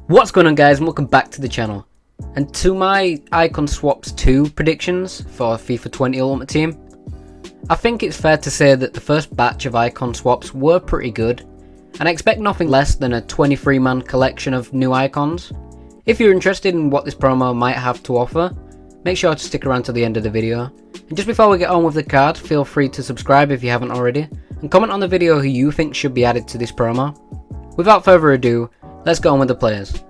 What's going on, guys, and welcome back to the channel. And to my Icon Swaps 2 predictions for FIFA 20 Ultimate Team, I think it's fair to say that the first batch of Icon Swaps were pretty good, and I expect nothing less than a 23-man collection of new icons. If you're interested in what this promo might have to offer, make sure to stick around to the end of the video. And just before we get on with the card, feel free to subscribe if you haven't already, and comment on the video who you think should be added to this promo. Without further ado, let's get on with the players.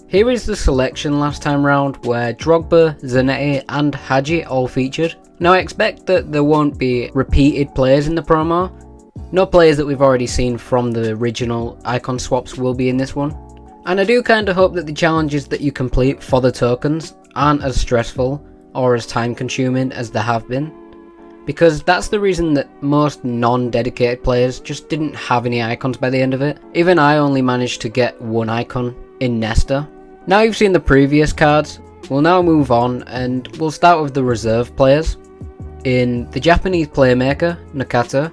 Here is the selection last time round, where Drogba, Zanetti and Hadji all featured. Now I expect that there won't be repeated players in the promo. No players that we've already seen from the original Icon Swaps will be in this one. And I do kind of hope that the challenges that you complete for the tokens aren't as stressful or as time consuming as they have been, because that's the reason that most non-dedicated players just didn't have any icons by the end of it. Even I only managed to get one icon in Nesta. Now you've seen the previous cards, we'll now move on and we'll start with the reserve players. In the Japanese playmaker, Nakata,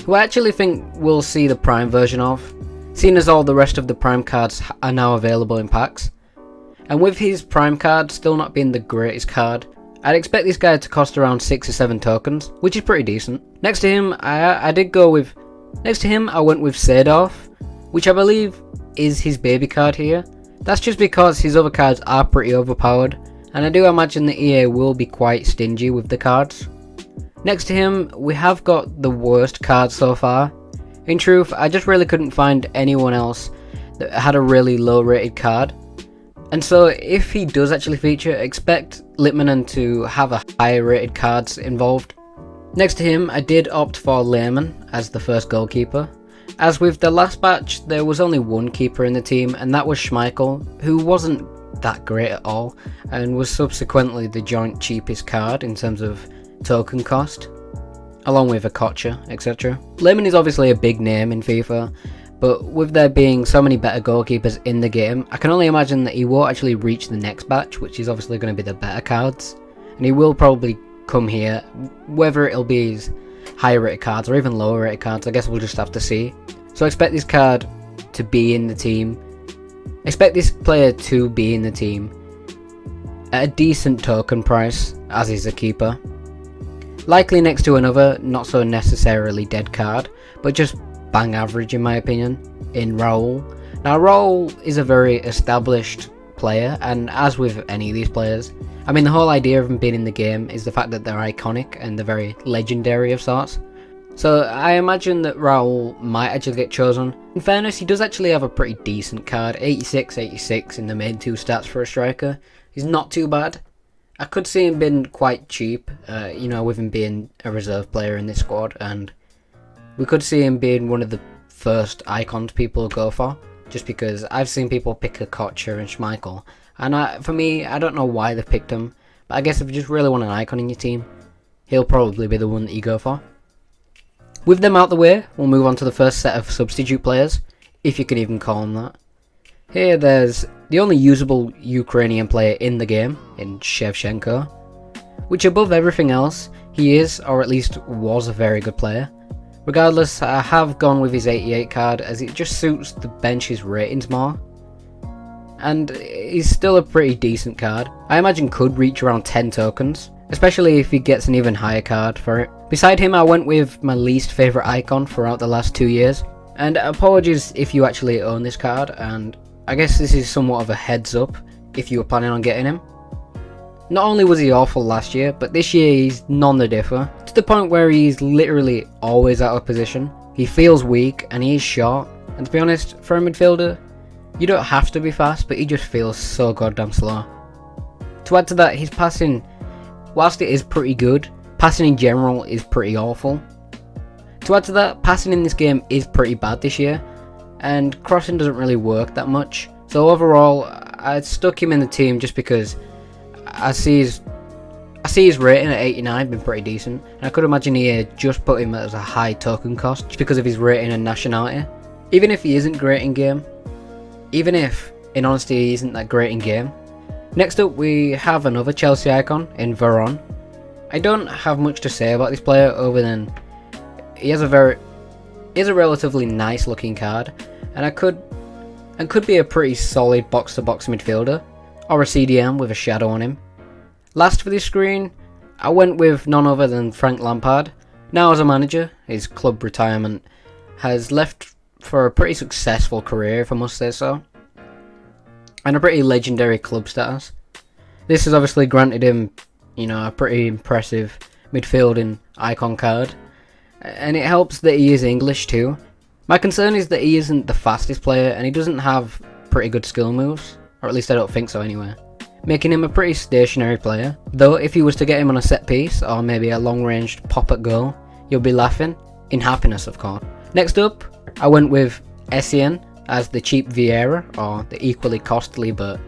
who I actually think we'll see the prime version of, seeing as all the rest of the prime cards are now available in packs. And with his prime card still not being the greatest card, I'd expect this guy to cost around 6 or 7 tokens, which is pretty decent. Next to him, I went with Seedorf, which I believe is his baby card here. That's just because his other cards are pretty overpowered, and I do imagine the EA will be quite stingy with the cards. Next to him, we have got the worst card so far. In truth, I just really couldn't find anyone else that had a really low rated card. And so if he does actually feature, expect Litmanen to have a higher rated cards involved. Next to him, I did opt for Lehmann as the first goalkeeper. As with the last batch, there was only one keeper in the team, and that was Schmeichel, who wasn't that great at all, and was subsequently the joint cheapest card in terms of token cost, along with Okocha, etc. Lehmann is obviously a big name in FIFA, but with there being so many better goalkeepers in the game, I can only imagine that he won't actually reach the next batch, which is obviously going to be the better cards, and he will probably come here, whether it'll be his higher rated cards or even lower rated cards, I guess we'll just have to see. So expect this card to be in the team, expect this player to be in the team at a decent token price, as is a keeper. Likely next to another, not so necessarily dead card, but just bang average in my opinion, in Raul. Now Raul is a very established player, and as with any of these players, I mean the whole idea of them being in the game is the fact that they're iconic and they're very legendary of sorts. So I imagine that Raul might actually get chosen. In fairness, he does actually have a pretty decent card, 86 in the main 2 stats for a striker. He's not too bad. I could see him being quite cheap, with him being a reserve player in this squad, and we could see him being one of the first icons people go for, just because I've seen people pick Okocha and Schmeichel, and for me, I don't know why they picked him, but I guess if you just really want an icon in your team, he'll probably be the one that you go for. With them out the way, we'll move on to the first set of substitute players, if you can even call them that. Here there's the only usable Ukrainian player in the game, in Schenker, which above everything else, he is, or at least was, a very good player. Regardless, I have gone with his 88 card as it just suits the bench's ratings more. And he's still a pretty decent card. I imagine could reach around 10 tokens, especially if he gets an even higher card for it. Beside him, I went with my least favourite icon throughout the last 2 years. And apologies if you actually own this card, and I guess this is somewhat of a heads up if you were planning on getting him. Not only was he awful last year, but this year he's none the differ, to the point where he's literally always out of position. He feels weak and he is short, and to be honest, for a midfielder, you don't have to be fast, but he just feels so goddamn slow. To add to that, his passing, whilst it is pretty good, passing in general is pretty awful. To add to that, passing in this game is pretty bad this year, and crossing doesn't really work that much. So overall, I stuck him in the team just because I see his rating at 89 been pretty decent, and I could imagine EA just put him as a high token cost just because of his rating and nationality. Even if he isn't great in game, even if, in honesty, he isn't that great in game. Next up, we have another Chelsea icon in Veron. I don't have much to say about this player other than he has a relatively nice looking card, and I could and could be a pretty solid box-to-box midfielder, or a CDM with a shadow on him. Last for this screen, I went with none other than Frank Lampard. Now as a manager, his club retirement has left for a pretty successful career, if I must say so, and a pretty legendary club status. This has obviously granted him, a pretty impressive midfielding icon card, and it helps that he is English too. My concern is that he isn't the fastest player and he doesn't have pretty good skill moves, or at least I don't think so anyway, making him a pretty stationary player. Though if you was to get him on a set piece or maybe a long ranged pop at goal, you'll be laughing, in happiness of course. Next up, I went with Essien as the cheap Vieira, or the equally costly but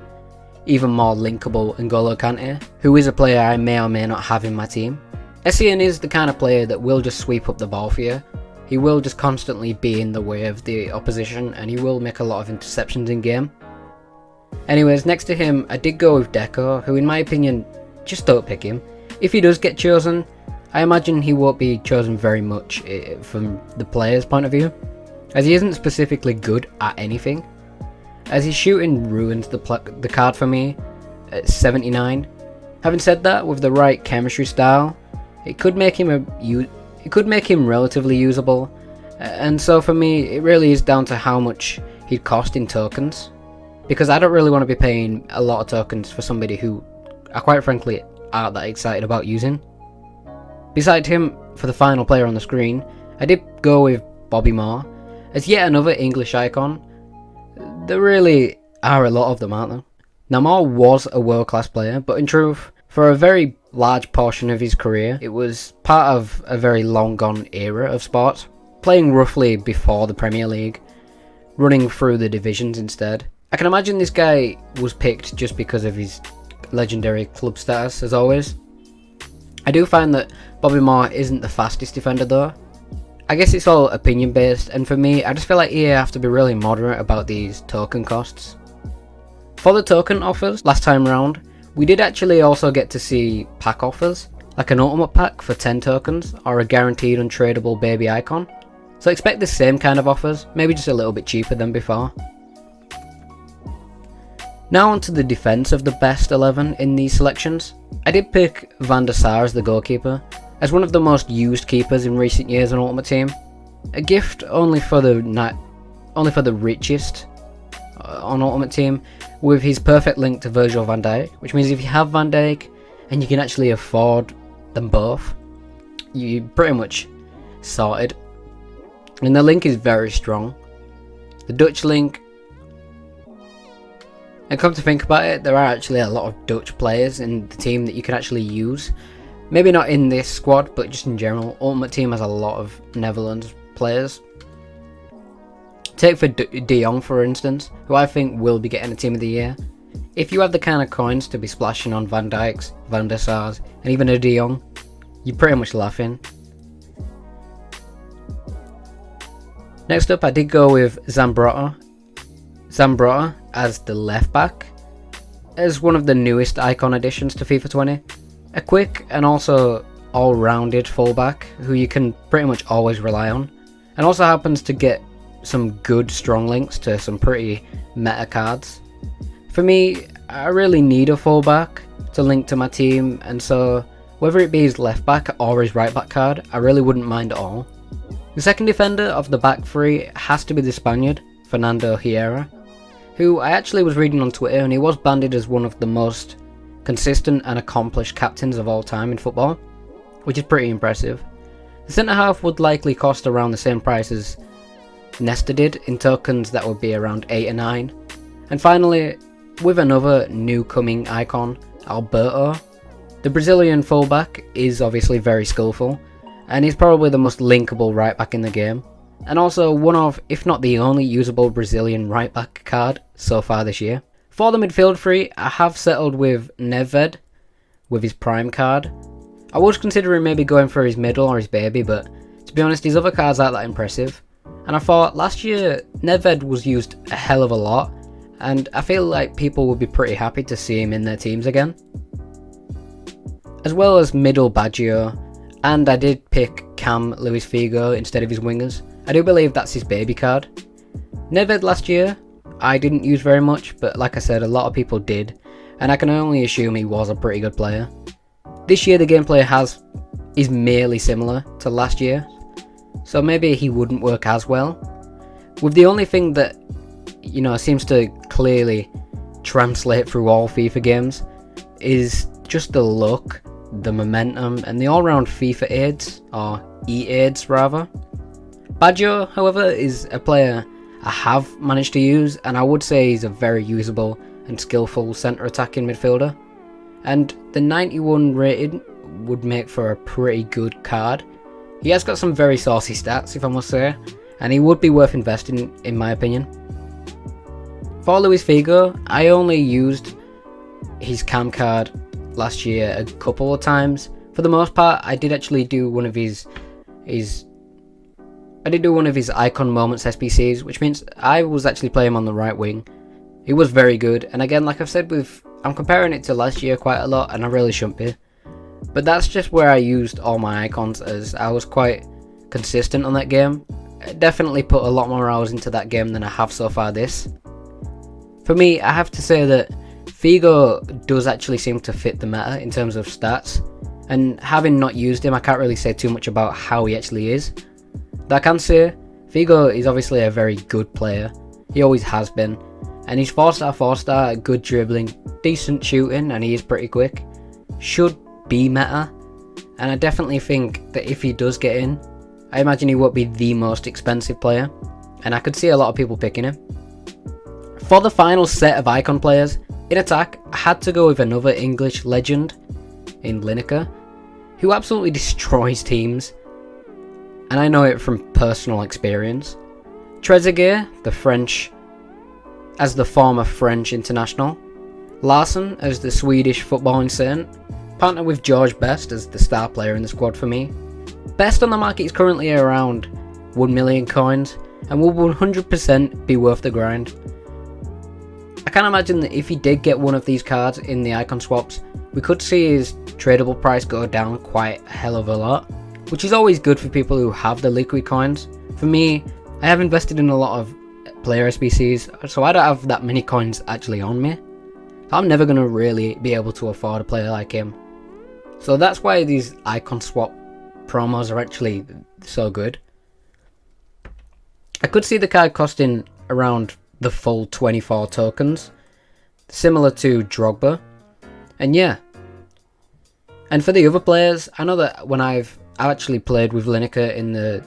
even more linkable N'Golo Kante, who is a player I may or may not have in my team. Essien is the kind of player that will just sweep up the ball for you. He will just constantly be in the way of the opposition and he will make a lot of interceptions in game. Anyways, next to him I did go with Deco, who in my opinion, just don't pick him. If he does get chosen, I imagine he won't be chosen very much from the player's point of view, as he isn't specifically good at anything, as his shooting ruins the card for me at 79. Having said that, with the right chemistry style, it could make him relatively usable, and so for me it really is down to how much he'd cost in tokens, because I don't really want to be paying a lot of tokens for somebody who I quite frankly aren't that excited about using. Beside him, for the final player on the screen, I did go with Bobby Moore as yet another English icon. There really are a lot of them, aren't there? Now Moore was a world class player, but in truth, for a very large portion of his career, it was part of a very long gone era of sport, playing roughly before the Premier League, running through the divisions instead. I can imagine this guy was picked just because of his legendary club status, as always. I do find that Bobby Moore isn't the fastest defender though. I guess it's all opinion based, and for me, I just feel like EA have to be really moderate about these token costs. For the token offers, last time round, we did actually also get to see pack offers, like an ultimate pack for 10 tokens, or a guaranteed untradeable baby icon. So expect the same kind of offers, maybe just a little bit cheaper than before. Now onto the defence of the best 11 in these selections. I did pick Van der Sar as the goalkeeper, as one of the most used keepers in recent years on Ultimate Team. A gift only for the richest on Ultimate Team, with his perfect link to Virgil van Dijk, which means if you have Van Dijk and you can actually afford them both, you pretty much sorted. And the link is very strong. The Dutch link, and come to think about it, there are actually a lot of Dutch players in the team that you can actually use. Maybe not in this squad, but just in general. Ultimate Team has a lot of Netherlands players. Take for De Jong for instance, who I think will be getting a Team of the Year. If you have the kind of coins to be splashing on Van Dijks, Van der Sars, and even a De Jong, you're pretty much laughing. Next up, I did go with Zambrotta as the left back, as one of the newest icon additions to FIFA 20. A quick and also all-rounded fullback who you can pretty much always rely on, and also happens to get some good strong links to some pretty meta cards. For me, I really need a fullback to link to my team, and so whether it be his left back or his right back card, I really wouldn't mind at all. The second defender of the back three has to be the Spaniard, Fernando Hierro, who I actually was reading on Twitter, and he was banded as one of the most consistent and accomplished captains of all time in football, which is pretty impressive. The centre half would likely cost around the same price as Nesta did in tokens, that would be around 8 or 9. And finally, with another new coming icon, Alberto. The Brazilian fullback is obviously very skillful, and he's probably the most linkable right back in the game, and also one of, if not the only usable Brazilian right back card so far this year. For the midfield three, I have settled with Nedved, with his prime card. I was considering maybe going for his middle or his baby, but to be honest, his other cards aren't that impressive. And I thought last year Nedved was used a hell of a lot, and I feel like people would be pretty happy to see him in their teams again. As well as middle Baggio, and I did pick Cam Luis Figo instead of his wingers. I do believe that's his baby card. Nedved last year, I didn't use very much, but like I said, a lot of people did, and I can only assume he was a pretty good player. This year the gameplay is merely similar to last year, so maybe he wouldn't work as well. With the only thing that, you know, seems to clearly translate through all FIFA games is just the look, the momentum, and the all-round FIFA aids, or E-aids rather. Baggio, however, is a player I have managed to use, and I would say he's a very usable and skillful centre attacking midfielder. And the 91 rated would make for a pretty good card. He has got some very saucy stats, if I must say, and he would be worth investing in my opinion. For Luis Figo, I only used his cam card last year a couple of times. For the most part, I did actually do one of his icon moments SBCs, which means I was actually playing him on the right wing. He was very good, and again, like I've said, I'm comparing it to last year quite a lot, and I really shouldn't be. But that's just where I used all my icons, as I was quite consistent on that game. I definitely put a lot more hours into that game than I have so far this. For me, I have to say that Figo does actually seem to fit the meta in terms of stats, and having not used him, I can't really say too much about how he actually is. But I can say, Figo is obviously a very good player, he always has been, and he's 4-star, good dribbling, decent shooting, and he is pretty quick. Should be meta, and I definitely think that if he does get in, I imagine he won't be the most expensive player, and I could see a lot of people picking him. For the final set of icon players, in attack, I had to go with another English legend in Lineker, who absolutely destroys teams, and I know it from personal experience. Trezeguet, as the former French international, Larsson as the Swedish footballing saint, partnered with George Best as the star player in the squad for me. Best on the market is currently around 1 million coins and will 100% be worth the grind. I can imagine that if he did get one of these cards in the icon swaps, we could see his tradable price go down quite a hell of a lot, which is always good for people who have the liquid coins. For me, I have invested in a lot of player SBCs, so I don't have that many coins actually on me. I'm never going to really be able to afford a player like him. So that's why these icon swap promos are actually so good. I could see the card costing around the full 24 tokens, similar to Drogba. And yeah. And for the other players, I know that when I've actually played with Lineker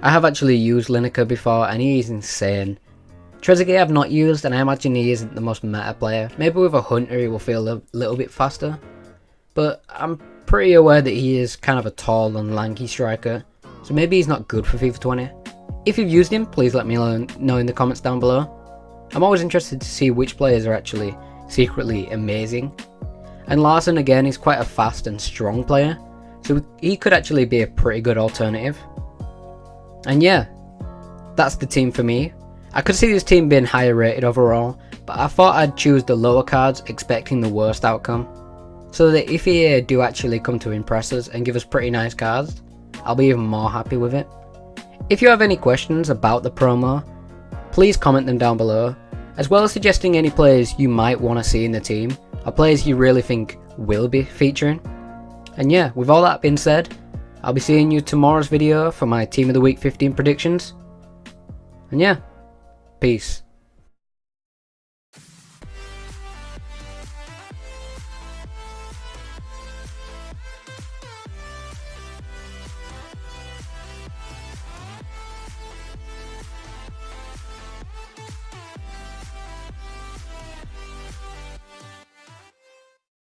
I have actually used Lineker before, and he is insane. Trezeguet I've not used, and I imagine he isn't the most meta player. Maybe with a Hunter he will feel a little bit faster, but I'm pretty aware that he is kind of a tall and lanky striker, so maybe he's not good for FIFA 20. If you've used him, please let me know in the comments down below. I'm always interested to see which players are actually secretly amazing. And Larsson again is quite a fast and strong player, so he could actually be a pretty good alternative. And yeah, that's the team for me. I could see this team being higher rated overall, but I thought I'd choose the lower cards expecting the worst outcome, so that if EA do actually come to impress us and give us pretty nice cards, I'll be even more happy with it. If you have any questions about the promo, please comment them down below, as well as suggesting any players you might want to see in the team, or players you really think will be featuring. And yeah, with all that being said, I'll be seeing you tomorrow's video for my Team of the Week 15 predictions. And yeah, peace.